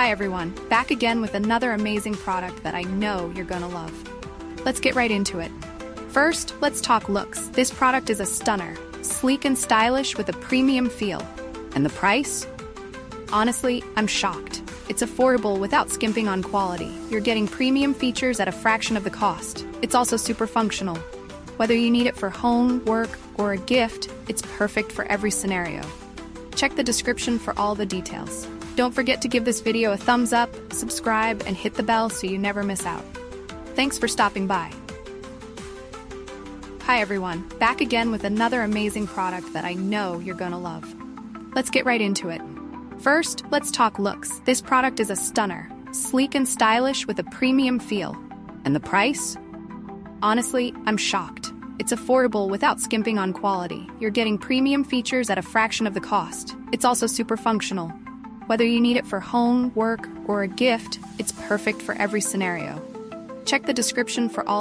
Hi everyone, back again with another amazing product that I know you're gonna love. Let's get right into it. First, let's talk looks. This product is a stunner, sleek and stylish with a premium feel. And the price? Honestly, I'm shocked. It's affordable without skimping on quality. You're getting premium features at a fraction of the cost. It's also super functional. Whether you need it for home, work, or a gift, it's perfect for every scenario. Check the description for all the details. Don't forget to give this video a thumbs up, subscribe, and hit the bell so you never miss out. Thanks for stopping by. Hi everyone, back again with another amazing product that I know you're gonna love. Let's get right into it. First, let's talk looks. This product is a stunner, sleek and stylish with a premium feel. And the price? Honestly, I'm shocked. It's affordable without skimping on quality. You're getting premium features at a fraction of the cost. It's also super functional. Whether you need it for home, work, or a gift, it's perfect for every scenario. Check the description for all